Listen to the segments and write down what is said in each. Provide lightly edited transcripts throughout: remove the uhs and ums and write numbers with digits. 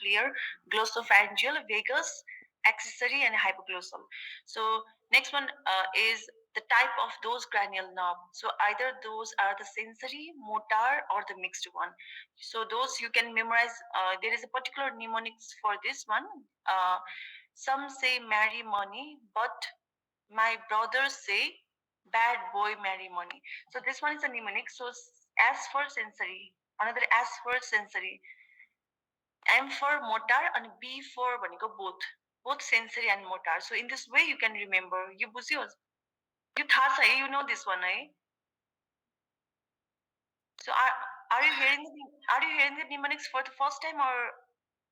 nuclear, glossopharyngeal, vagus, accessory, and hypoglossal. So next one is the type of those cranial knob. So either those are the sensory, motor, or the mixed one. So those you can memorize. There is a particular mnemonics for this one. Some say marry money, but my brothers say bad boy marry money. So this one is a mnemonic. So as for sensory, another as for sensory, M for motor and B for both sensory and motor. So in this way you can remember. You बुझ्यौ? You थाहा छ है, you know this one, eh? So are you hearing the mnemonics for the first time, or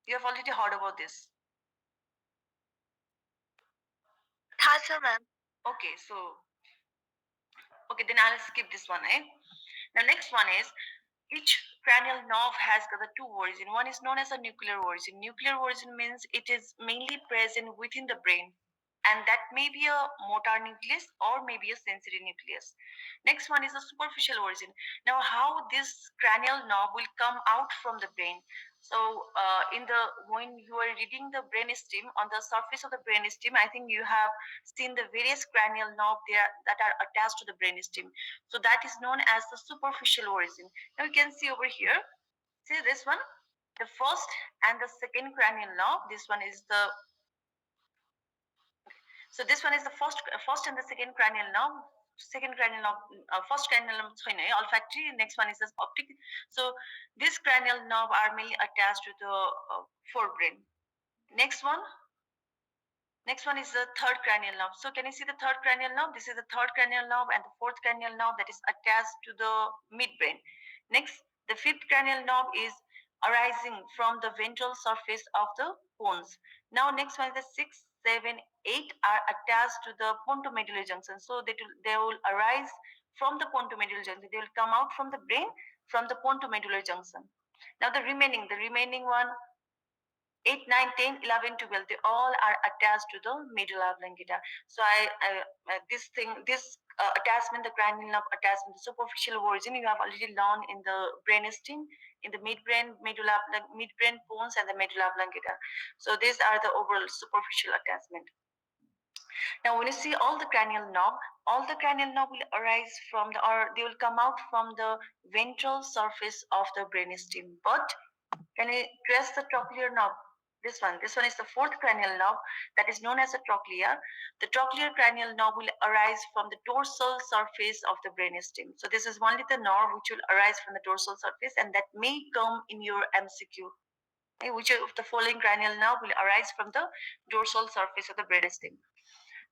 you have already heard about this? थाहा छ, ma'am. Okay, so then I'll skip this one, eh? Now next one is each cranial nerve has got the two origin. One is known as a nuclear origin. Nuclear origin means it is mainly present within the brain, and that may be a motor nucleus or maybe a sensory nucleus. Next one is a superficial origin. Now, how this cranial nerve will come out from the brain? So, when you are reading the brain stem, on the surface of the brain stem, I think you have seen the various cranial nerve there that are attached to the brain stem. So that is known as the superficial origin. Now you can see over here. See this one, the first and the second cranial nerve. This one is the So this one is the first and the second cranial nerve. Second cranial nerve, first cranial nerve छैन है, olfactory. Next one is the optic. So this cranial nerve are mainly attached to the forebrain. Next one. Next one is the third cranial nerve. So can you see the third cranial nerve? This is the third cranial nerve and the fourth cranial nerve that is attached to the midbrain. Next, the fifth cranial nerve is arising from the ventral surface of the bones. Now, next one is the 6, 7, 8 are attached to the pontomedullary junction. So they will arise from the pontomedullary junction. They will come out from the brain from the pontomedullary junction. Now, the remaining one, 8, 9, 10, 11, 12, they all are attached to the medulla oblongata. So this attachment, the cranial nerve attachment, the superficial origin, you have already learned in the brainstem, in the midbrain, midbrain bones, and the medulla oblongata. So these are the overall superficial attachment. Now, when you see all the cranial nerve will arise from or they will come out from the ventral surface of the brainstem. But can you trace the trochlear nerve? This one is the fourth cranial nerve that is known as the trochlea. The trochlear cranial nerve will arise from the dorsal surface of the brainstem. So this is only the nerve which will arise from the dorsal surface, and that may come in your MCQ. Okay, which of the following cranial nerve will arise from the dorsal surface of the brainstem?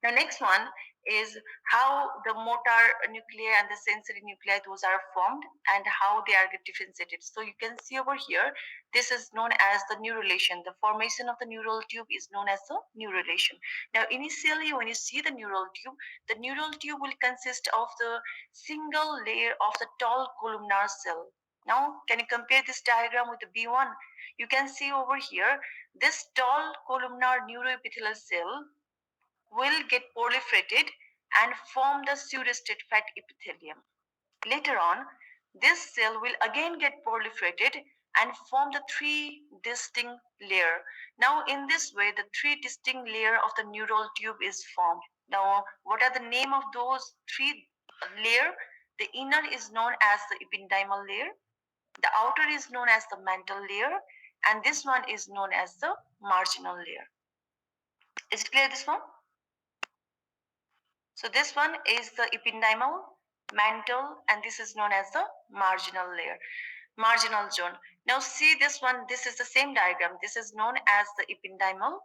The next one is how the motor nuclei and the sensory nuclei, those are formed and how they are differentiated. So you can see over here, this is known as the neurulation. The formation of the neural tube is known as the neurulation. Now, initially, when you see the neural tube will consist of the single layer of the tall columnar cell. Now, can you compare this diagram with the B1? You can see over here, this tall columnar neuroepithelial cell will get proliferated and form the pseudostate fat epithelium. Later on, this cell will again get proliferated and form the three distinct layer. Now, in this way, the three distinct layer of the neural tube is formed. Now, what are the name of those three layer? The inner is known as the ependymal layer. The outer is known as the mantle layer, and this one is known as the marginal layer. Is it clear, this one? So this one is the ependymal, mantle, and this is known as the marginal layer, marginal zone. Now see this one, this is the same diagram. This is known as the ependymal.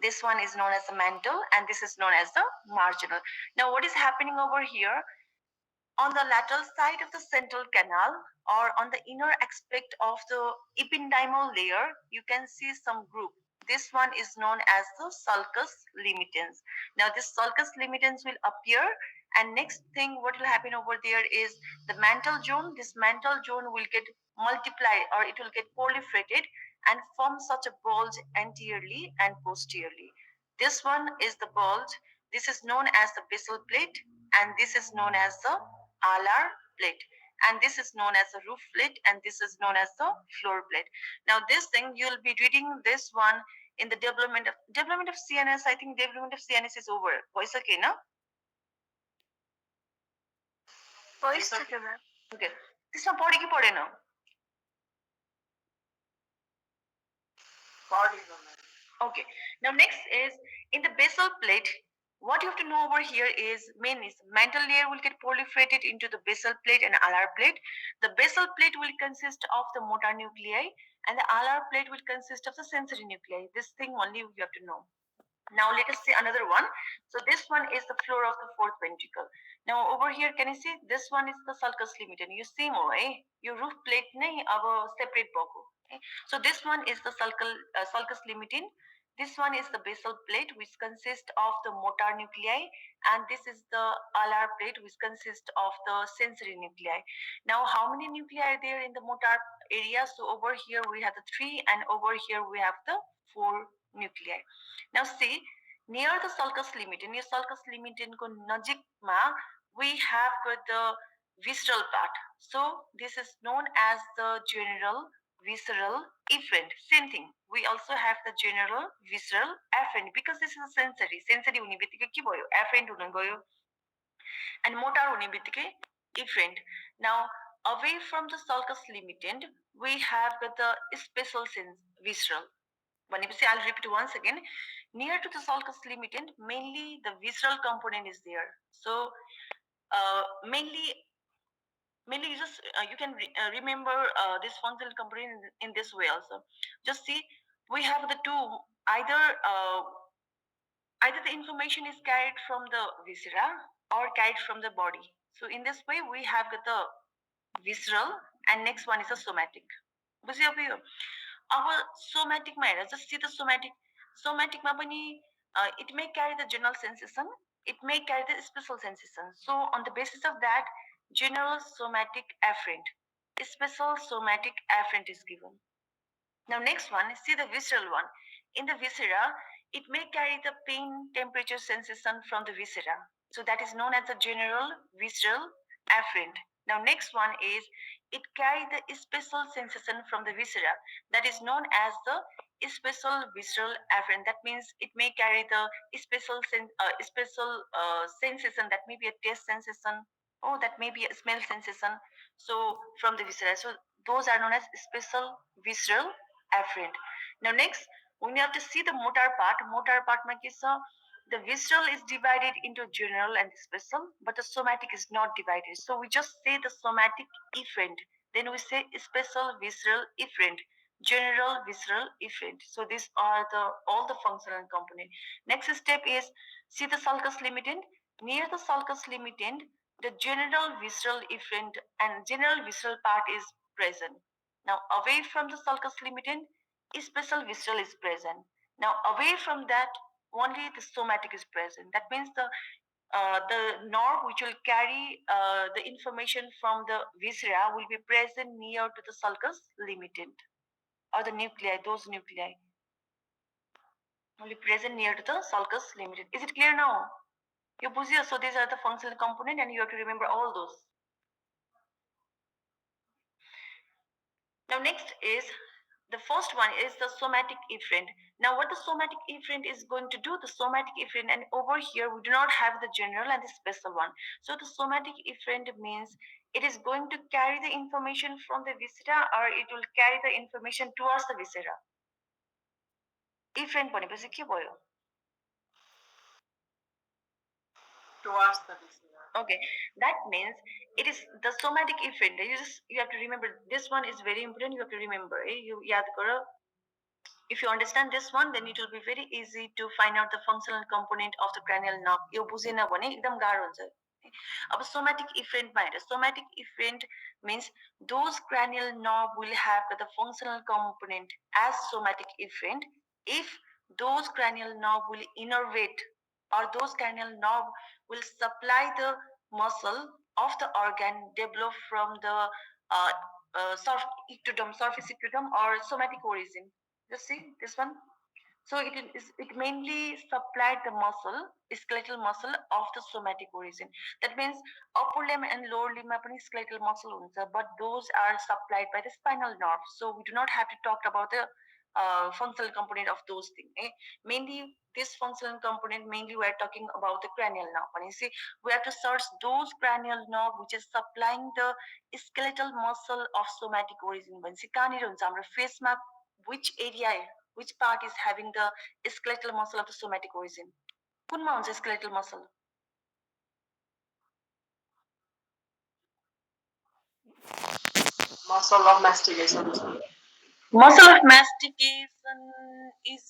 This one is known as the mantle, and this is known as the marginal. Now what is happening over here? On the lateral side of the central canal or on the inner aspect of the ependymal layer, you can see some group. This one is known as the sulcus limitans. Now this sulcus limitans will appear, and next thing what will happen over there is the mantle zone. This mantle zone will get multiplied or it will get proliferated and form such a bulge anteriorly and posteriorly. This one is the bulge. This is known as the basal plate, and this is known as the alar plate. and this is known as the roof plate, and this is known as the floor plate. Now this thing you'll be reading this one in the development of CNS. I think development of CNS is over. Voice okay, no? Voice okay, ma'am. Okay. This one पढे कि पढेन? Okay. Now next is in the basal plate. What you have to know over here is main is mantle layer will get proliferated into the basal plate and alar plate. The basal plate will consist of the motor nuclei, and the alar plate will consist of the sensory nuclei. This thing only you have to know. Now let us see another one. So this one is the floor of the fourth ventricle. Now over here, can you see this one is the sulcus limiting? You see more, eh? Your roof plate nahi aba separate bako. Okay? So this one is the sulcus limiting. This one is the basal plate, which consists of the motor nuclei, and this is the alar plate, which consists of the sensory nuclei. Now, how many nuclei are there in the motor area? So over here we have the three, and over here we have the four nuclei. Now see, near the sulcus limiting, near sulcus limiting ko najikma, we have got the visceral part. So this is known as the general visceral efferent. Same thing. We also have the general visceral afferent because this is a sensory. Sensory हुने बित्तिकै के भयो? Afferent हुन गयो. And motor हुने बित्तिकै efferent. Now away from the sulcus limiting, we have got the special sense visceral. I'll repeat once again. Near to the sulcus limiting, mainly the visceral component is there. So mainly you just you can remember this functional component in this way also. Just see, we have the two, either either the information is carried from the viscera or carried from the body. So in this way we have the visceral, and next one is the somatic. Our somatic matter, just see the somatic it may carry the general sensation, it may carry the special sensation. So on the basis of that, general somatic afferent, special somatic afferent is given. Now next one, see the visceral one. In the viscera, it may carry the pain temperature sensation from the viscera. So that is known as the general visceral afferent. Now next one is it carry the special sensation from the viscera. That is known as the special visceral afferent. That means it may carry the special sensation, that may be a taste sensation, or that may be a smell sensation. So from the viscera. So those are known as special visceral afferent. Now next, we have to see the motor part. Motor part the visceral is divided into general and special, but the somatic is not divided. So we just say the somatic efferent. Then we say special visceral efferent, general visceral efferent. So these are the all the functional component. Next step is see the sulcus limiting. Near the sulcus limiting, the general visceral efferent and general visceral part is present. Now, away from the sulcus limiting, special visceral is present. Now, away from that, only the somatic is present. That means the nerve which will carry the information from the viscera will be present near to the sulcus limiting, or the nuclei. Those nuclei will be present near to the sulcus limiting. Is it clear now? You busy, so these are the functional component, and you have to remember all those. Now, next is the first one is the somatic efferent. Now, what the somatic efferent is going to do, the somatic efferent, and over here we do not have the general and the special one. So the somatic efferent means it is going to carry the information from the viscera, or it will carry the information towards the viscera. Efferent भनेपछि के भयो? Towards the viscera. Okay, that means it is the somatic efferent. You have to remember this one is very important. You have to remember. You याद करो. If you understand this one, then it will be very easy to find out the functional component of the cranial nerve. यो बुझेन भने एकदम गाह्रो हुन्छ. अब somatic efferent भएर somatic efferent means those cranial nerve will have the functional component as somatic efferent if those cranial nerve will innervate, or those cranial nerve will supply the muscle of the organ developed from the surface ectoderm or somatic origin. Just see this one. So it mainly supplied the muscle, skeletal muscle of the somatic origin. That means upper limb and lower limb मा पनि skeletal muscle हुन्छ, but those are supplied by the spinal nerve. So we do not have to talk about the functional component of those things. Mainly this functional component, mainly we are talking about the cranial nerve. And you see, we have to search those cranial nerve which is supplying the skeletal muscle of somatic origin. भनेपछि कहाँनिर हुन्छ हाम्रो फेसमा, which area, which part is having the skeletal muscle of the somatic origin? कुनमा हुन्छ skeletal muscle? Muscle of mastication. Muscle of mastication is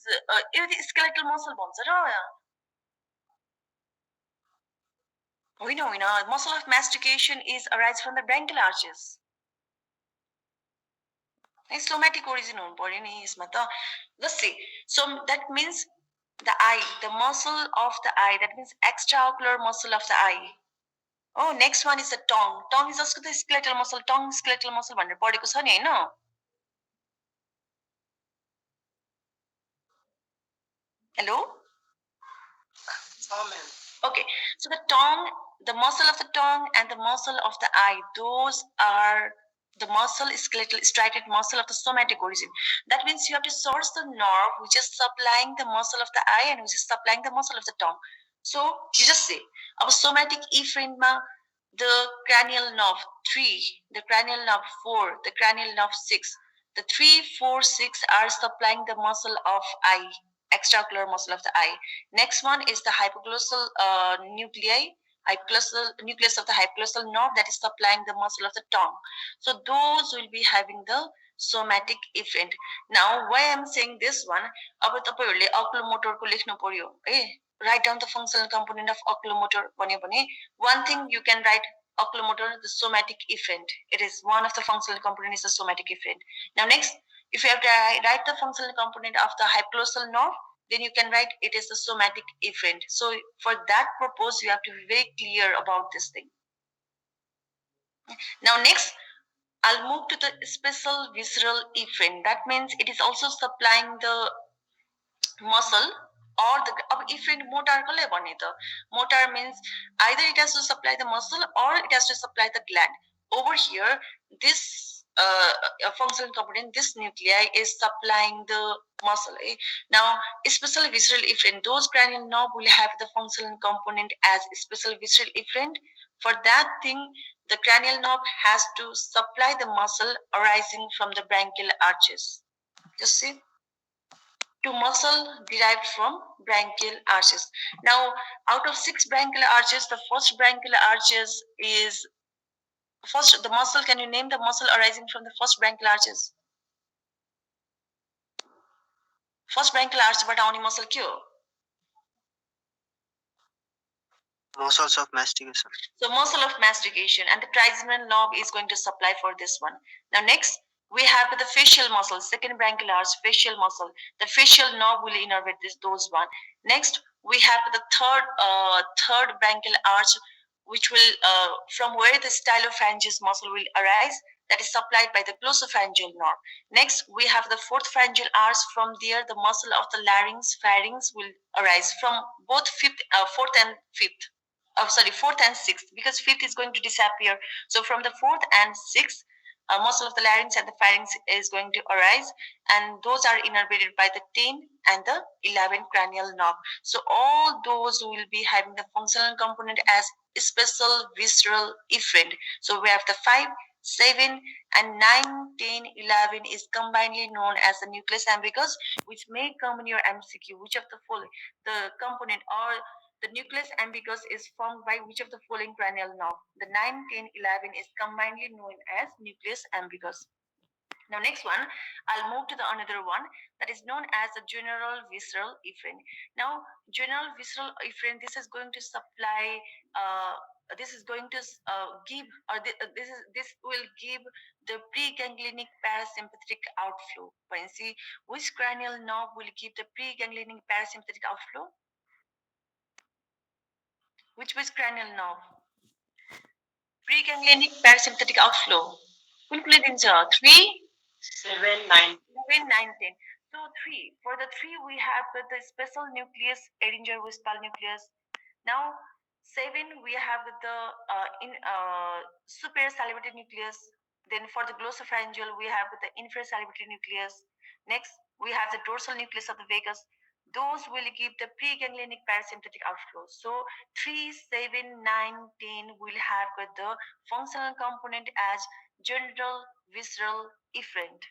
skeletal muscle भन्छ र होइन होइन, muscle of mastication is arise from the branchial arches. Somatic origin हुनु पर्यो नि यसमा त. Let's see. So that means the eye, the muscle of the eye, that means extraocular muscle of the eye. Oh, next one is the tongue. Tongue is also the skeletal muscle. Tongue skeletal muscle भनेर पढेको छ नि हैन? Hello? Okay, so the tongue, the muscle of the tongue and the muscle of the eye, those are the muscle, skeletal striated muscle of the somatic origin. That means you have to source the nerve which is supplying the muscle of the eye and which is supplying the muscle of the tongue. So you just say, our somatic efferent ma, the cranial nerve 3, the cranial nerve 4, the cranial nerve 6. The 3, 4, 6 are supplying the muscle of eye, extraocular muscle of the eye. Next one is the hypoglossal nuclei, hypoglossal nucleus of the hypoglossal nerve that is supplying the muscle of the tongue. So those will be having the somatic efferent. Now why I'm saying this one, अब तपाईहरुले oculomotor को लेख्नु पर्यो है. Write down the functional component of oculomotor भन्यो भने one thing you can write oculomotor, the somatic efferent. It is one of the functional components, the somatic efferent. Now next, if you have to write the functional component of the hypoglossal nerve, then you can write it is the somatic efferent. So for that purpose, you have to be very clear about this thing. Now next, I'll move to the special visceral efferent. That means it is also supplying the muscle or the efferent motor ko le bhane ta. Motor means either it has to supply the muscle or it has to supply the gland. Over here, this functional component, this nuclei is supplying the muscle. Now, special visceral efferent, those cranial nerve will have the functional component as special visceral efferent. For that thing, the cranial nerve has to supply the muscle arising from the branchial arches. Just see, to muscle derived from branchial arches. Now, out of 6 branchial arches, the first branchial arches is first the muscle. Can you name the muscle arising from the first branchial arches? First branchial arch but आउने muscle के हो? Muscles of mastication. So muscle of mastication, and the trigeminal nerve is going to supply for this one. Now next, we have the facial muscle, second branchial arch, facial muscle. The facial nerve will innervate those one. Next, we have the third branchial arch, which will from where the stylophalangeal muscle will arise, that is supplied by the glossopharyngeal nerve. Next, we have the fourth pharyngeal arch. From there, the muscle of the pharynx will arise from both fourth and fifth. Fourth and sixth, because fifth is going to disappear. So from the fourth and sixth, muscle of the larynx and the pharynx is going to arise, and those are innervated by the 10 and the 11 cranial nerve. So all those will be having the functional component as special visceral efferent. So we have the 5, 7, and 9, 10, 11 is combinedly known as the nucleus ambiguous, which may come in your MCQ. Which of the following, the component or the nucleus ambiguous is formed by which of the following cranial nerve? The 9, 10, 11 is combinedly known as nucleus ambiguous. Now next one, I'll move to the another one that is known as the general visceral efferent. Now general visceral efferent, this is going to supply this is going to give, or this will give the preganglionic parasympathetic outflow. See, which cranial nerve will give the preganglionic parasympathetic outflow? Which was cranial nerve? Preganglionic parasympathetic outflow. कुन कुले दिन्छ? 3, 7, 9. 7, 9, 10. So three. For the three, we have the special nucleus, Edinger-Westphal nucleus. Now seven, we have the in suprasalivary nucleus. Then for the glossopharyngeal, we have the infrasalivary nucleus. Next, we have the dorsal nucleus of the vagus. Those will give the preganglionic parasympathetic outflow. So 3, 7, 9, 10 will have the functional component as general, visceral, efferent.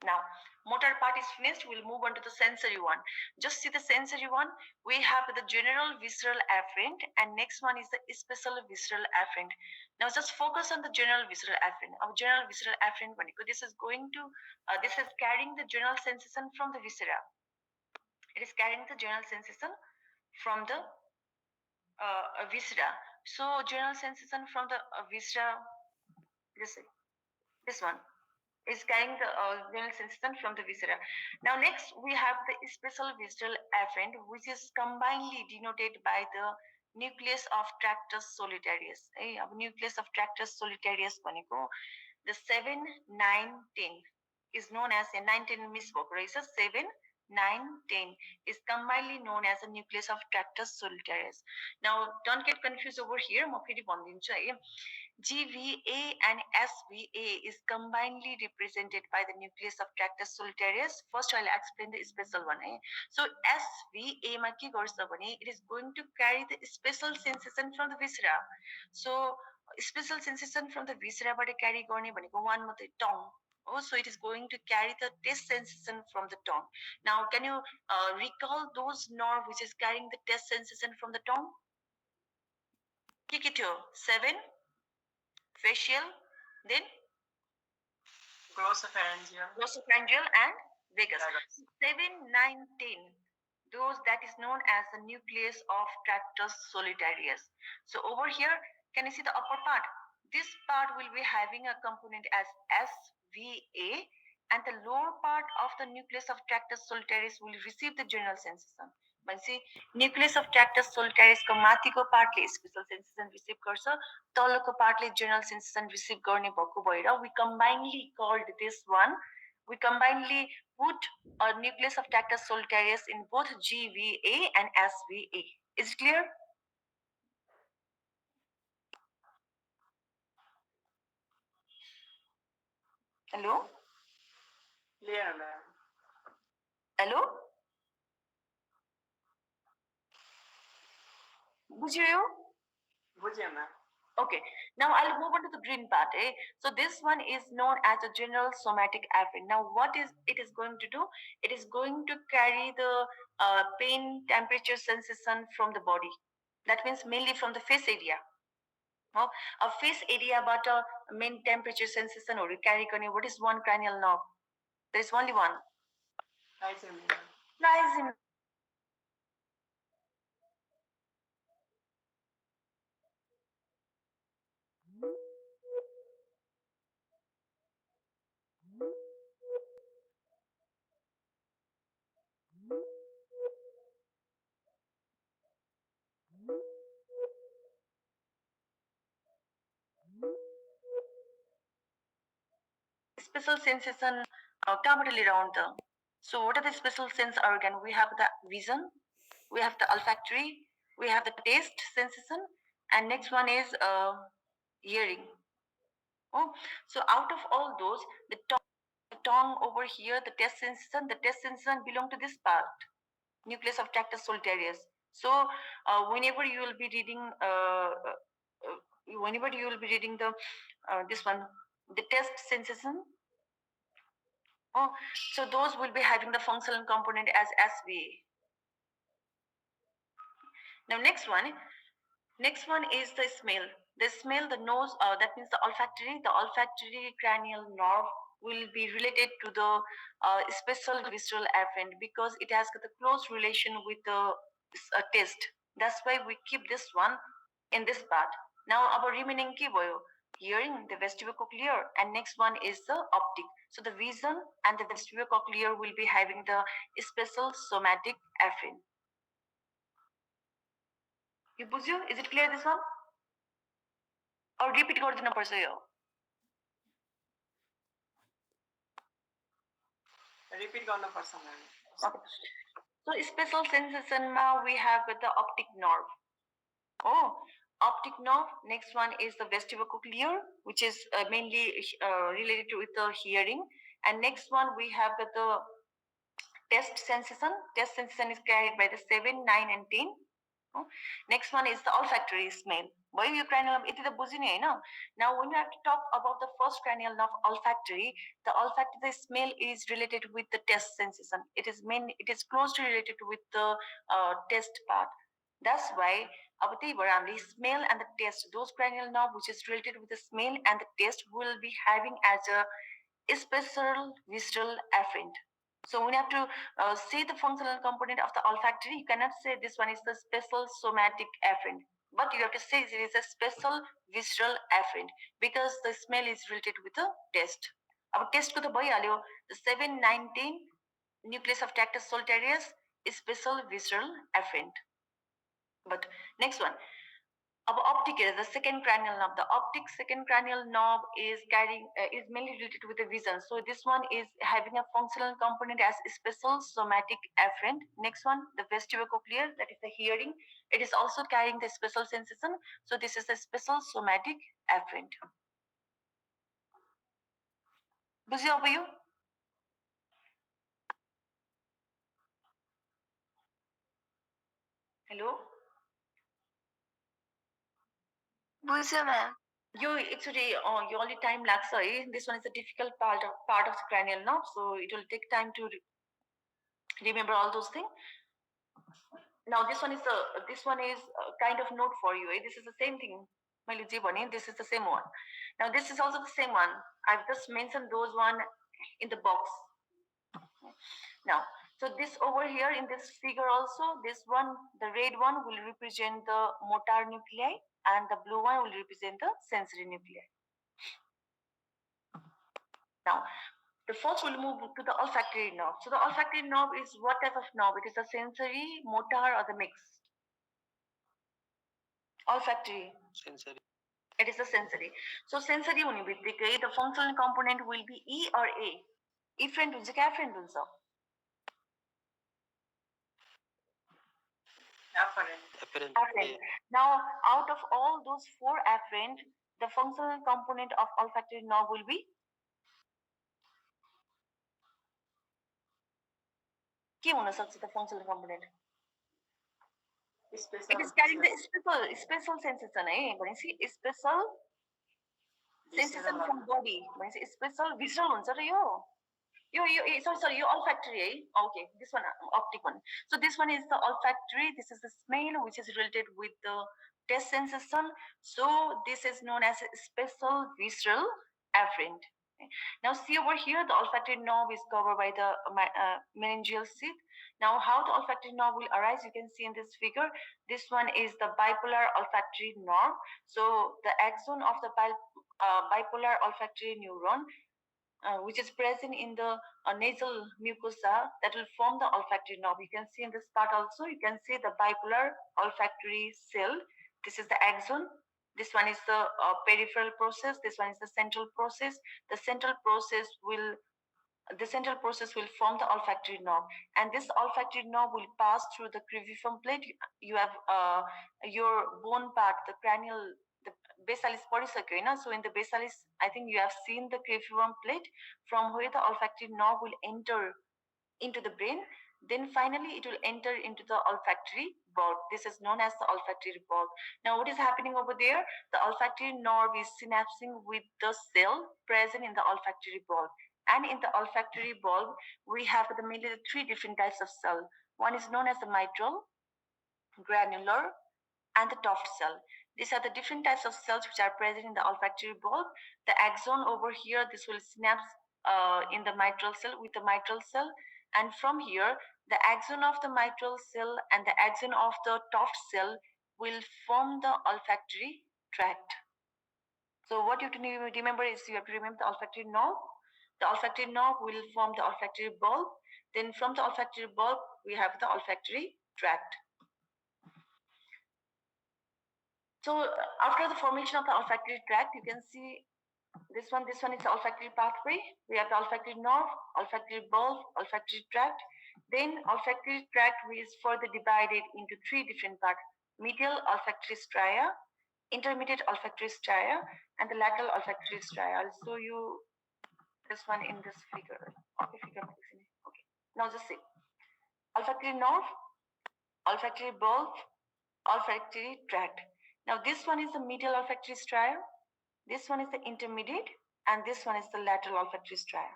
Now, motor part is finished. We'll move on to the sensory one. Just see the sensory one. We have the general visceral afferent, and next one is the special visceral afferent. Now, just focus on the general visceral afferent. Our general visceral afferent, this is going to, this is carrying the general sensation from the viscera. It is carrying the general sensation from the viscera. So, general sensation from the viscera. This one is carrying the general sensation from the viscera. Now, next we have the special visceral afferent, which is combinedly denoted by the nucleus of tractus solitarius. Nucleus of tractus solitarius the 7, 9, 10 is known as a 910 misspoke, right? So 7, 9, 10 is combinedly known as a nucleus of tractus solitarius. Now, don't get confused over here. GVA and SVA is combinedly represented by the nucleus of tractus solitarius. First, I'll explain the special one. So, SVA it is going to carry the special sensation from the viscera. So, special sensation from the viscera but carry गर्ने भनेको one मात्रै tongue. Oh, so it is going to carry the taste sensation from the tongue. Now, can you recall those nerve which is carrying the taste sensation from the tongue? Kikito, 7, facial, then glossopharyngeal and vagus. 7, 9, 10. Those that is known as the nucleus of tractus solitarius. So over here, can you see the upper part? This part will be having a component as SVA, and the lower part of the nucleus of tractus solitarius will receive the general sensation. भनेपछि nucleus of tractus solitarius को माथिको पार्टले special sensation receive गर्छ, तलको पार्टले general sensation receive गर्ने भएको भएर we combinedly called this one, we combinedly put a nucleus of tractus solitarius in both GVA and SVA. Is it clear? Hello? Clear, ma'am. Hello? बुझ्यो? बुझ्यो, ma'am. Okay, now I'll move on to the green part. So this one is known as a general somatic afferent. Now what is it is going to do? It is going to carry the pain temperature sensation from the body. That means mainly from the face area. A face area but a main temperature sensation or carry what is one cranial nerve? There is only one. Trigeminal. Special sensation around the. So what are the special sense organ? We have the vision, we have the olfactory, we have the taste sensation, and next one is hearing. Oh, so out of all those, the tongue over here, the taste sensation belong to this part, nucleus of tractus solitarius. So whenever you will be reading, whenever you will be reading the this one, the taste sensation. Oh, so those will be having the functional component as SVA. Now next one is the smell. The smell, the nose, that means the olfactory cranial nerve will be related to the special visceral afferent because it has got a close relation with the taste. That's why we keep this one in this part. Now our remaining key भयो, hearing, the vestibulocochlear, and next one is the optic. So the vision and the vestibulocochlear will be having the special somatic afferent. You बुझ्यो? Is it clear this one? Or repeat गरिदिनु पर्छ यो? Repeat गर्नुपर्छ ma'am. Okay. So special sensation we have the optic nerve. Oh, optic nerve. Next one is the vestibulocochlear, which is mainly related with the hearing. And next one we have the test sensation. Test sensation is carried by the 7, 9 and 10. Next one is the olfactory smell. भयो यो cranial nerve यति त बुझ्यो नि हैन. Now when you have to talk about the first cranial nerve olfactory, the olfactory smell is related with the taste sensation. It is closely related with the taste part. That's why अब त्यही भएर हामीले smell and the taste, those cranial nerve which is related with the smell and the taste will be having as a special visceral afferent. So when you have to say the functional component of the olfactory, you cannot say this one is the special somatic afferent, but you have to say it is a special visceral afferent because the smell is related with the taste. Our taste को तो भइहाल्यो, the 7, 9, 10 nucleus of Tractus solitarius is special visceral afferent. But next one, our optic is the second cranial nerve. The optic second cranial nerve is carrying is mainly related with the vision. So this one is having a functional component as special somatic afferent. Next one, the vestibulocochlear, that is the hearing. It is also carrying the special sensation. So this is a special somatic afferent. बुझ्यो अब यो? Hello? बुझ्यो ma'am. You actually you only time लाग्छ है. This one is a difficult part of the cranial nerve, so it will take time to remember all those things. Now this one is a kind of note for you. This is the same thing. This is the same one. Now this is also the same one. I've just mentioned those one in the box. Now, so this over here in this figure also, this one, the red one will represent the motor nuclei and the blue one will represent the sensory nuclei. Now, the first will move to the olfactory nerve. So the olfactory nerve is what type of nerve? It is a sensory, motor, or the mix? Olfactory. Sensory. It is a sensory. So sensory हुने बित्तिकै the functional component will be E or A. Efferent हुन्छ कि afferent हुन्छ? Afferent. Afferent. Now, out of all those four afferent, the functional component of olfactory nerve will be के हुन सक्छ the functional component? Special. It is carrying the special sensation है भनेपछि special sensation from body भनेपछि special visual हुन्छ र यो. Sorry, you olfactory, eh? Okay, this one optic one. So this one is the olfactory. This is the smell which is related with the taste sensation. So this is known as a special visceral afferent. Okay. Now see over here, the olfactory nerve is covered by the meningeal sheath. Now how the olfactory nerve will arise, you can see in this figure. This one is the bipolar olfactory nerve. So the axon of the bipolar olfactory neuron which is present in the nasal mucosa that will form the olfactory nerve. You can see in this part also, you can see the bipolar olfactory cell. This is the axon. This one is the peripheral process. This one is the central process. The central process will form the olfactory nerve, and this olfactory nerve will pass through the cribriform plate. You have your bone part, the cranial, the basalis पढिसक्यो Hahn. So in the basalis, I think you have seen the cribriform plate from where the olfactory nerve will enter into the brain. Then finally it will enter into the olfactory bulb. This is known as the olfactory bulb. Now what is happening over there? The olfactory nerve is synapsing with the cell present in the olfactory bulb. And in the olfactory bulb, we have mainly the three different types of cell. One is known as the mitral, granular, and the tuft cell. These are the different types of cells which are present in the olfactory bulb. The axon over here, this will synapse in the mitral cell with the mitral cell. And from here, the axon of the mitral cell and the axon of the tuft cell will form the olfactory tract. So what you have to remember is you have to remember the olfactory nerve. The olfactory nerve will form the olfactory bulb. Then from the olfactory bulb, we have the olfactory tract. So after the formation of the olfactory tract, you can see This one is the olfactory pathway. We have the olfactory nerve, olfactory bulb, olfactory tract. Then olfactory tract is further divided into three different parts: medial olfactory stria, intermediate olfactory stria, and the lateral olfactory stria. I'll show you this one in this figure. Okay, figure. Okay. Now just see. Olfactory nerve, olfactory bulb, olfactory tract. Now this one is the medial olfactory stria, this one is the intermediate, and this one is the lateral olfactory stria.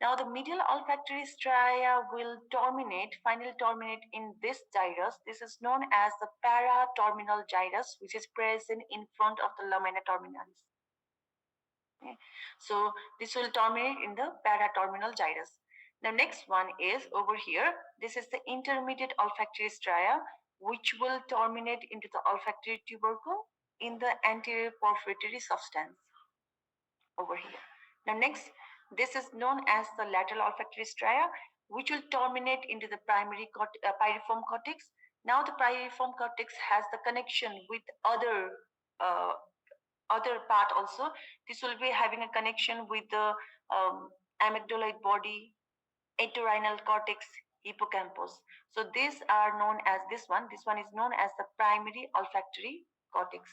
Now the medial olfactory stria will finally terminate in this gyrus. This is known as the paraterminal gyrus, which is present in front of the lamina terminalis. Okay. So this will terminate in the paraterminal gyrus. The next one is over here. This is the intermediate olfactory stria, which will terminate into the olfactory tubercle in the anterior porphyry substance over here. Now next, this is known as the lateral olfactory stria, which will terminate into the piriform cortex. Now the piriform cortex has the connection with uh, other part also. This will be having a connection with the amygdaloid body, entorhinal cortex, hippocampus. So these are known as this one. This one is known as the primary olfactory cortex,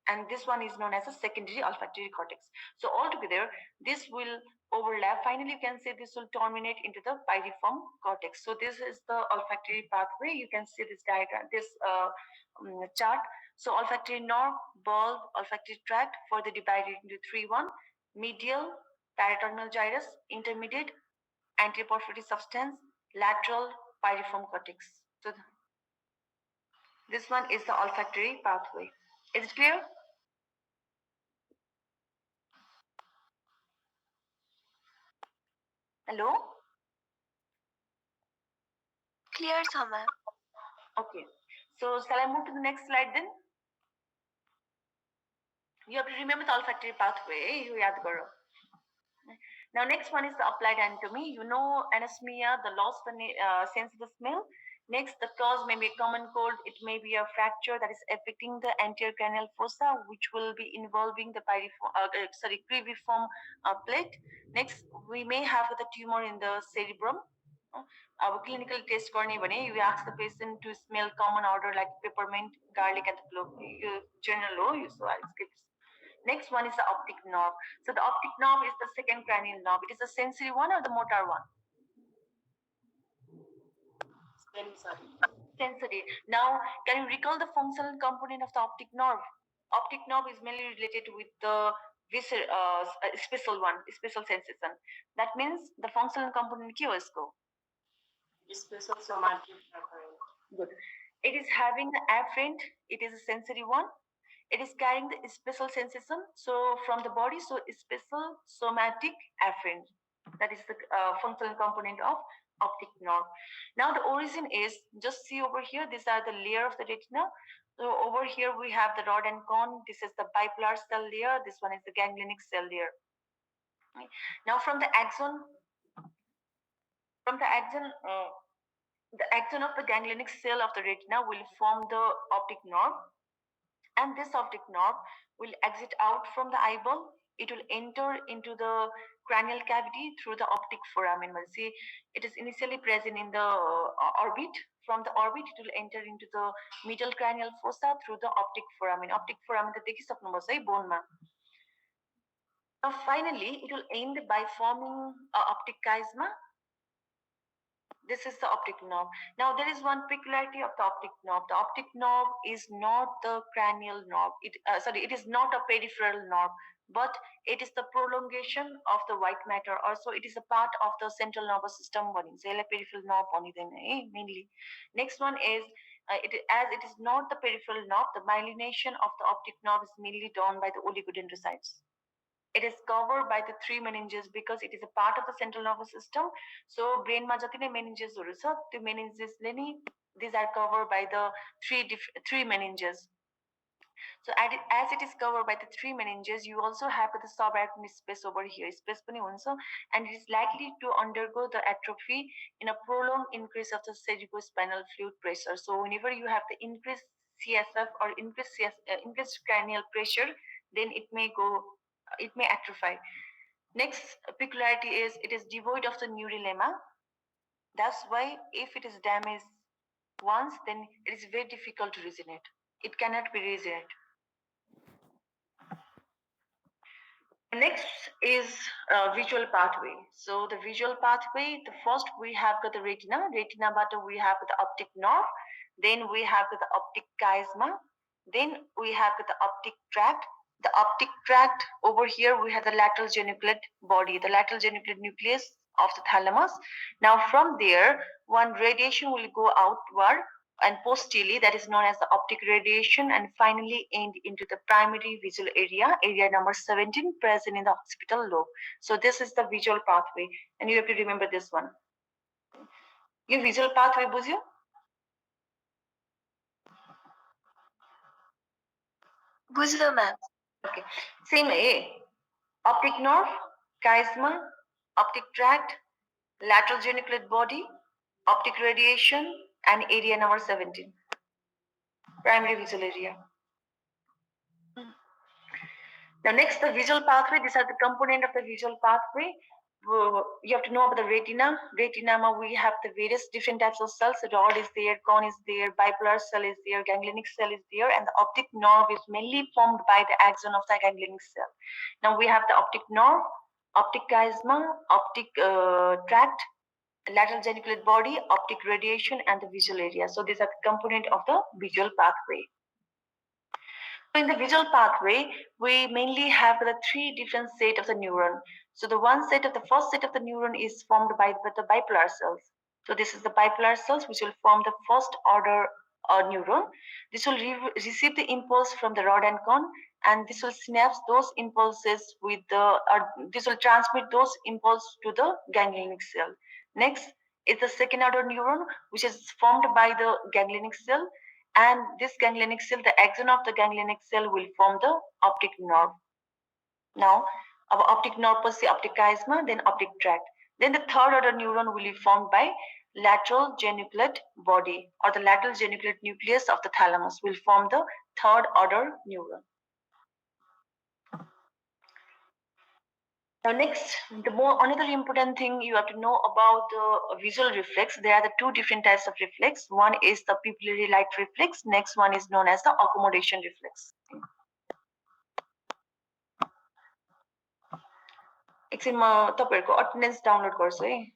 and this one is known as a secondary olfactory cortex. So altogether, this will overlap. Finally, you can say this will terminate into the piriform cortex. So this is the olfactory pathway. You can see this diagram, this chart. So olfactory nerve, bulb, olfactory tract, further divided into 3-1: medial, paraterminal gyrus, intermediate, anterior porphyry substance, lateral, piriform cortex. So this one is the olfactory pathway. Is it clear? Hello? Clear, Sama. Okay. So shall I move to the next slide then? You have to remember the olfactory pathway. You yaad karo. Now next one is the applied anatomy. You know anosmia, the loss of the sense of the smell. Next, the cause may be common cold. It may be a fracture that is affecting the anterior cranial fossa, which will be involving the cribriform plate. Next, we may have the tumor in the cerebrum. Our clinical test गर्ने भने you ask the patient to smell common odor like peppermint, garlic, and clove. You general so I'll skip. Next one is the optic nerve. So the optic nerve is the second cranial nerve. It is the sensory one or the motor one? Sensory. Sensory. Now, can you recall the functional component of the optic nerve? Optic nerve is mainly related with the special one, special sensation. That means the functional component के हो इसको? Special somatic afferent. Good. It is having the afferent. It is a sensory one. It is carrying the special sensation. So from the body, so special somatic afferent. That is the functional component of optic nerve. Now the origin is, just see over here, these are the layer of the retina. So over here we have the rod and cone. This is the bipolar cell layer. This one is the ganglionic cell layer. Now the axon of the ganglionic cell of the retina will form the optic nerve, and this optic nerve will exit out from the eyeball. It will enter into the cranial cavity through the optic foramen. Well, see, it is initially present in the orbit. From the orbit, it will enter into the middle cranial fossa through the optic foramen. Optic foramen त देखिसक्नुभयो है बोनमा. Now, finally, it will end by forming a optic chiasma. This is the optic nerve. Now, there is one peculiarity of the optic nerve. The optic nerve is not the cranial nerve. It is not a peripheral nerve, but it is the prolongation of the white matter. Also, it is a part of the central nervous system. Peripheral nerve mainly. Next one is as it is not the peripheral nerve, the myelination of the optic nerve is mainly done by the oligodendrocytes. It is covered by the three meninges because it is a part of the central nervous system. So brain ma jati नै meninges haru cha त्यो meninges le ni these are covered by the three meninges. So as it is covered by the three meninges, you also have the subarachnoid space over here. Space pani huncha, and it is likely to undergo the atrophy in a prolonged increase of the cerebrospinal fluid pressure. So whenever you have the increased CSF or increased cranial pressure, then it may go it may atrophy. Next peculiarity is it is devoid of the neurolemma. That's why if it is damaged once, then it is very difficult to regenerate. It cannot be regenerated. Next is visual pathway. So the visual pathway, the first we have got the retina but we have the optic nerve, then we have the optic chiasma, then we have the optic tract. The optic tract over here we have the lateral geniculate body, the lateral geniculate nucleus of the thalamus. Now from there, one radiation will go outward and posteriorly, that is known as the optic radiation, and finally end into the primary visual area number 17, present in the occipital lobe. So this is the visual pathway, and you have to remember this one. Your visual pathway, bujhyo? Bujhyo, ma'am. Okay. Same optic nerve, chiasma, optic tract, lateral geniculate body, optic radiation, and area number 17, primary visual area. Now, next, the visual pathway. These are the component of the visual pathway. You have to know about the retina. Retina, we have the various different types of cells. The rod is there, cone is there, bipolar cell is there, ganglionic cell is there, and the optic nerve is mainly formed by the axon of the ganglionic cell. Now, we have the optic nerve, optic chiasma, optic tract, lateral geniculate body, optic radiation, and the visual area. So these are the component of the visual pathway. So in the visual pathway, we mainly have the three different set of the neuron. So the first set of the neuron is formed by the bipolar cells. So this is the bipolar cells which will form the first order neuron. This will receive the impulse from the rod and cone, and this will synapse those impulses with the, this will transmit those impulses to the ganglionic cell. Next is the second order neuron, which is formed by the ganglionic cell, and this ganglionic cell, the axon of the ganglionic cell will form the optic nerve. Now, our optic nerve plus the optic chiasma, then optic tract. Then the third order neuron will be formed by lateral geniculate body, or the lateral geniculate nucleus of the thalamus will form the third order neuron. Now next, another important thing you have to know about the visual reflex. There are the two different types of reflex. One is the pupillary light reflex. Next one is known as the accommodation reflex. एकछिनमा तपाईँहरूको attendance download गर्छु है.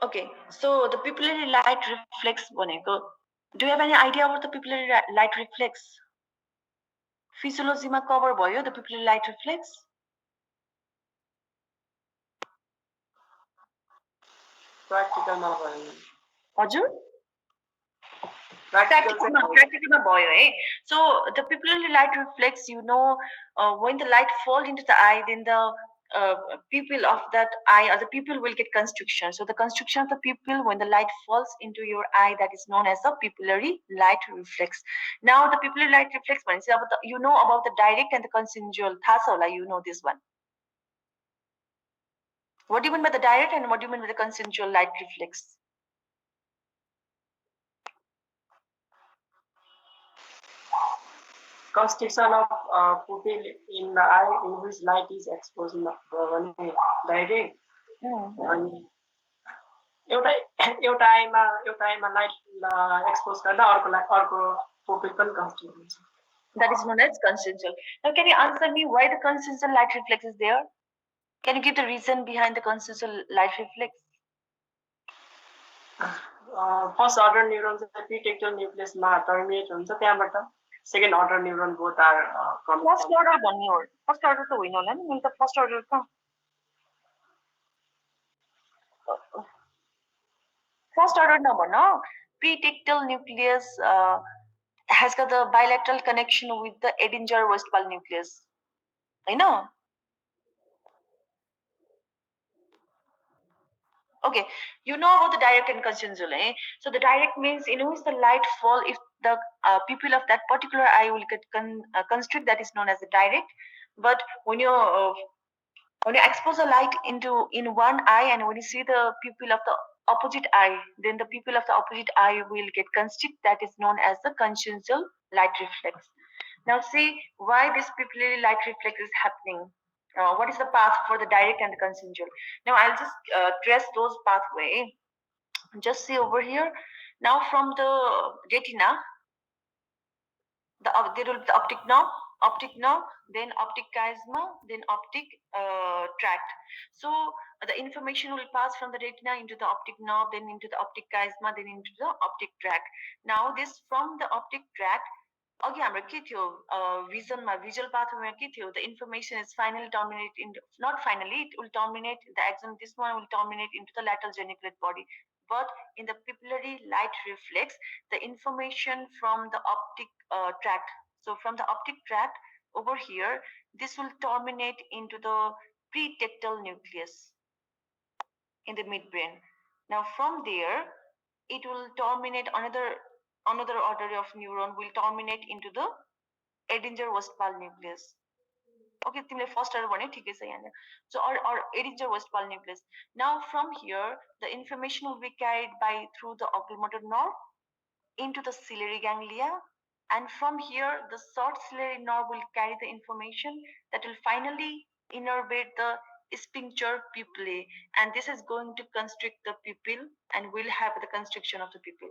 Okay, so the pupillary light reflex भनेको, do you have any idea about the pupillary light reflex? फिजियोलोजीमा cover भयो the pupillary light reflex? प्र्याक्टिकलमा भयो. हजुर? Practically भयो है. So the pupillary light reflex, when the light falls into the eye, then the pupil of that eye, or the pupil will get constriction. So the constriction of the pupil when the light falls into your eye, that is known as the pupillary light reflex. Now the pupillary light reflex means you know about the direct and the consensual. थाहा छ होला, you know this one. What do you mean by the direct and what do you mean by the consensual light reflex? Constriction of pupil in the eye in which light is exposed भने direct अनि एउटा आइमा light expose गर्दा अर्को pupil पनि constrict हुन्छ. That is known as consensual. Now, can you answer me why the consensual light reflex is there? Can you give the reason behind the consensual light reflex? First order neuron चाहिँ pretectal nucleusमा terminate हुन्छ, त्यहाँबाट second order neuron both are first order भन्ने हो. First order त होइन होला नि, मैले त first order त first order नभन. Pretectal nucleus has got the bilateral connection with the Edinger-Westphal nucleus. होइन? Okay, you know about the direct and consensual. So the direct means in which the light fall, if the pupil of that particular eye will get constrict, that is known as the direct. But when you expose a light into in one eye, and when you see the pupil of the opposite eye, then the pupil of the opposite eye will get constrict. That is known as the conjunctival light reflex. Now see why this pupillary light reflex is happening. What is the path for the direct and the conjunctival? Now I'll just trace those pathway. Just see over here. Now from the retina, there will be the optic nerve, then optic chiasma, then optic tract. So the information will pass from the retina into the optic nerve, then into the optic chiasma, then into the optic tract. Now this from the optic tract, अघि हाम्रो के थियो भिजनमा visual पाथवेमा के थियो the information is finally terminate in not finally it will terminate the axon this one will terminate into the lateral geniculate body, but in the pupillary light reflex the information from the optic tract, so from the optic tract over here this will terminate into the pretectal nucleus in the midbrain. Now from there it will terminate another order of neuron will terminate into the Edinger Westphal nucleus. Okay, तिमीले फर्स्टहरु भन्यो ठिकै छ यहाँ. So or Edinger Westphal nucleus. Now from here the information will be carried by through the oculomotor nerve into the ciliary ganglia, and from here the short ciliary nerve will carry the information that will finally innervate the sphincter pupillae, and this is going to constrict the pupil and will have the constriction of the pupil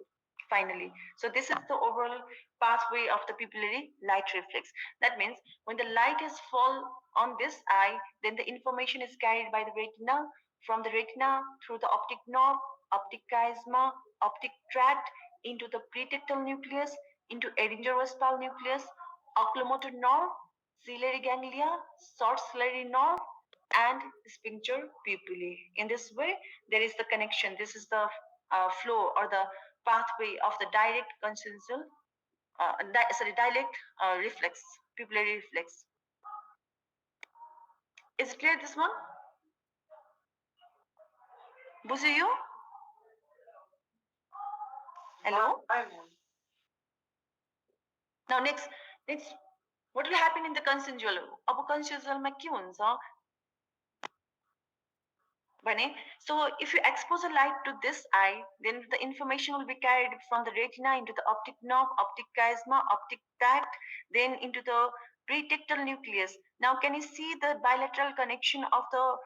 finally. So this is the overall pathway of the pupillary light reflex. That means when the light is fall on this eye, then the information is carried by the retina, from the retina through the optic nerve, optic chiasma, optic tract into the pretectal nucleus, into Edinger-Westphal nucleus, oculomotor nerve, ciliary ganglia, short ciliary nerve, and sphincter pupillae. In this way, there is the connection. This is the flow or the pathway of the direct consensual, direct reflex, pupillary reflex. Is it clear this one? बुझ्यो यो? Hello? Now next, what will happen in the consensual? अब consensual में के हुन्छ? So if you expose a light to this eye, then the information will be carried from the retina into the optic nerve, optic chiasma, optic tract, then into the pretectal nucleus. Now can you see the bilateral connection of the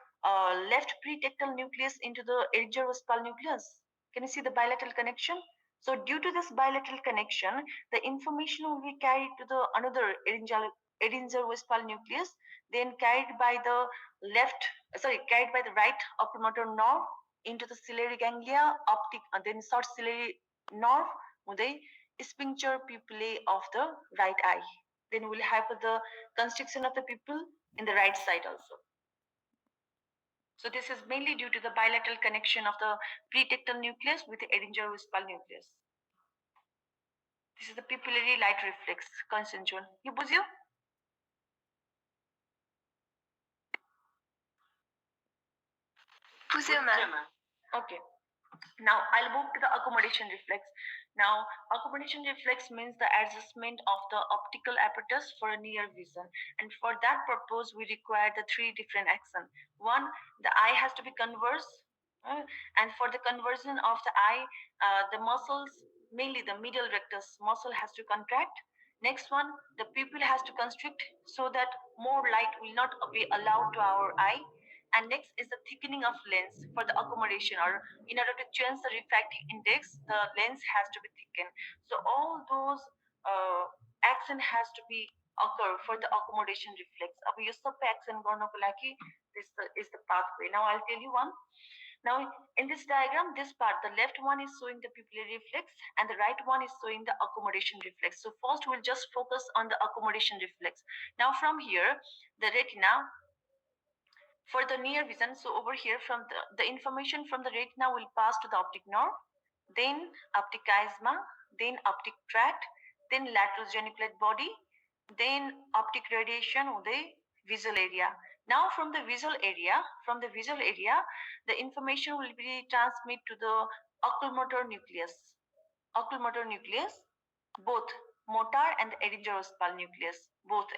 left pretectal nucleus into the Edinger-Westphal nucleus? Can you see the bilateral connection? So due to this bilateral connection, the information will be carried to the another Edinger-Westphal nucleus, then carried by the carried by the right oculomotor nerve into the ciliary ganglia, optic, then short ciliary nerve, the sphincter pupillae of the right eye. Then we'll have the constriction of the pupil in the right side also. So this is mainly due to the bilateral connection of the pretectal nucleus with the Edinger-Westphal nucleus. This is the pupillary light reflex consensual. You बुझ्यो? Okay. Now I'll move to the accommodation reflex. Now accommodation reflex means the adjustment of the optical apparatus for a near vision, and for that purpose we require the three different actions. One, the eye has to be converse, and for the conversion of the eye, the muscles, mainly the medial rectus muscle, has to contract. Next one, the pupil has to constrict so that more light will not be allowed to our eye, and next is the thickening of lens for the accommodation, or in order to change the refractive index the lens has to be thickened. So all those action has to be occur for the accommodation reflex. अब यो सबै action गर्नको लागि this is the pathway. Now I'll tell you one. Now in this diagram, this part, the left one is showing the pupillary reflex and the right one is showing the accommodation reflex. So first we'll just focus on the accommodation reflex. Now from here, the retina for the near vision, so over here from the information from the retina will pass to the optic nerve, then optic chiasma, then optic tract, then lateral geniculate body, then optic radiation of the visual area. Now from the visual area, the information will be transmitted to the oculomotor nucleus. Oculomotor nucleus, both motor and the Edinger-Ospal nucleus, both.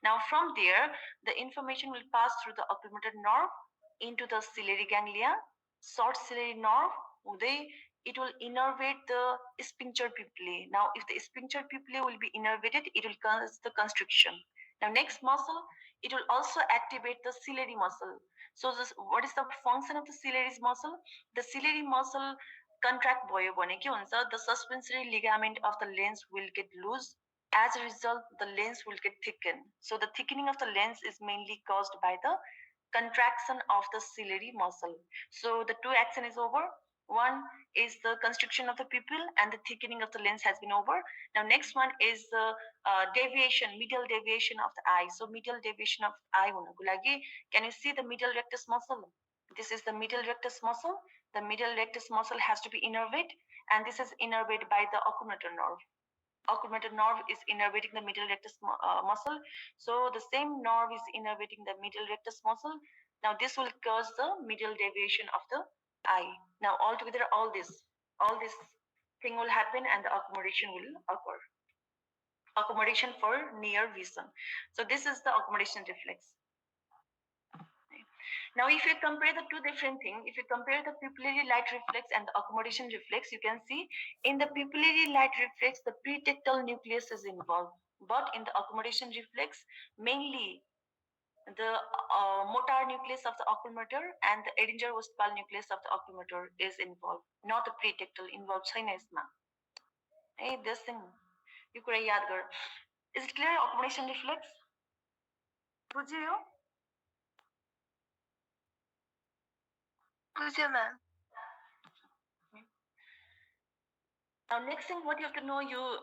Now from there, the information will pass through the oculomotor nerve into the ciliary ganglia, short ciliary nerve. It will innervate the sphincter pupillae. Now, if the sphincter pupillae will be innervated, it will cause the constriction. Now, next muscle, it will also activate the ciliary muscle. So, what is the function of the ciliary muscle? The ciliary muscle contract भयो भने के हुन्छ, the suspensory ligament of the lens will get loose. As a result, the lens will get thickened. So the thickening of the lens is mainly caused by the contraction of the ciliary muscle. So the two action is over. One is the constriction of the pupil and the thickening of the lens has been over. Now next one is the deviation, medial deviation of the eye. So medial deviation of eye हुनको लागि, can you see the medial rectus muscle? This is the medial rectus muscle. The medial rectus muscle has to be innervated, and this is innervated by the oculomotor nerve. Oculomotor nerve is innervating the medial rectus muscle. So the same nerve is innervating the medial rectus muscle. Now this will cause the medial deviation of the eye. Now altogether, all this thing will happen, and the accommodation will occur. Accommodation for near vision. So this is the accommodation reflex. Now, if you compare the two different things, if you compare the pupillary light reflex and the accommodation reflex, you can see in the pupillary light reflex, the pretectal nucleus is involved. But in the accommodation reflex, mainly the motor nucleus of the oculomotor and the Edinger-Ospal nucleus of the oculomotor is involved, not the pretectal involved. Hey, this thing, you could yaad. Is it clear? Accommodation reflex? बुझ्यो? बुझ्यो ma'am. Now, next thing, what you have to know, you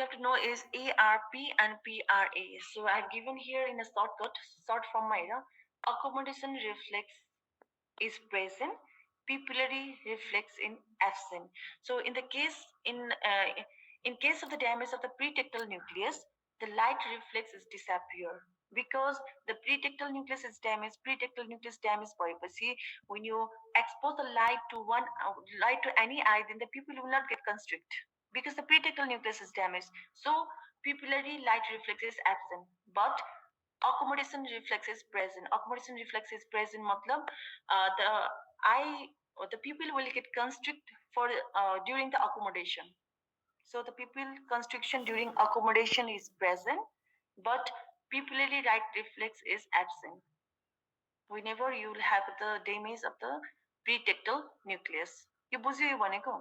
have to know is ARP and PRA. So I've given here in a short form, accommodation reflex is present, pupillary reflex in absent. So in the case in case of the damage of the pretectal nucleus, the light reflex is disappear because the pretectal nucleus is damaged. Pretectal nucleus damaged भएपछि when you expose the light to any eye, then the pupil will not get constrict because the pretectal nucleus is damaged. So pupillary light reflex is absent, but accommodation reflex is present. Accommodation reflex is present matlab the eye or the pupil will get constrict for during the accommodation. So the pupil constriction during accommodation is present, but pupillary light reflex is absent whenever you will have the damage of the pretectal nucleus. यो बुझ्यो यो भनेको?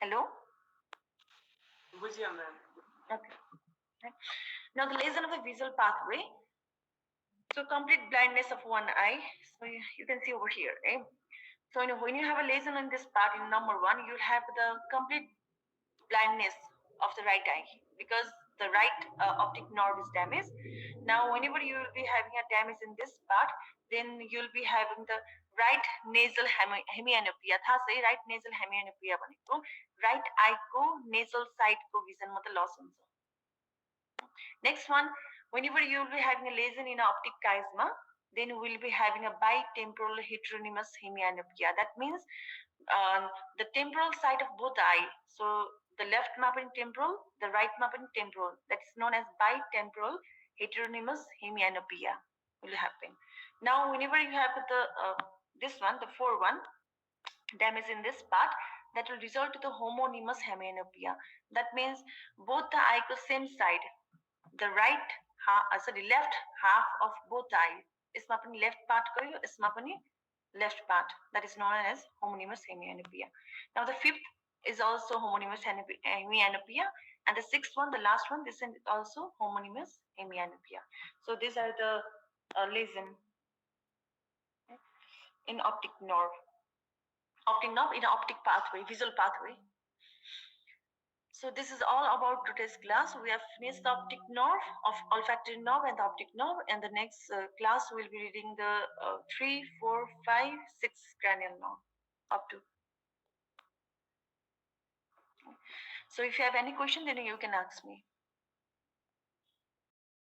Hello? बुझ्यो ma'am. Okay. Now the lesion of the visual pathway. So complete blindness of one eye. So you can see over here. Eh? So when you have a lesion in this part, in number one, you have the complete blindness of the right eye because the right optic nerve is damaged. Now, whenever you will be having a damage in this part, then you'll be having the right nasal hemianopia. थाहा छ right nasal hemianopia भनेको right eye को nasal side को vision मा त loss हुन्छ. Next one, whenever you will be having a lesion in optic chiasma, then we will be having a bitemporal heteronymous hemianopia. That means the temporal side of both eye. So the left mapping temporal, the right mapping temporal. That is known as bitemporal heteronymous hemianopia will happen. Now, whenever you have the this one, the 4-1 damage in this part, that will result to the homonymous hemianopia. That means both the eye को same side, the left half of both eye. यसमा पनि left part गयो, यसमा पनि left part. That is known as homonymous hemianopia. Now the 5th is also homonymous hemianopia, and the 6th one, the last one, this is also homonymous hemianopia. So these are the lesion in optic nerve in optic pathway, visual pathway. So this is all about today's class. We have finished the optic nerve, of olfactory nerve and the optic nerve, and the next class we'll be reading the 3, 4, 5, 6 cranial nerve up to. So if you have any question, then you can ask me.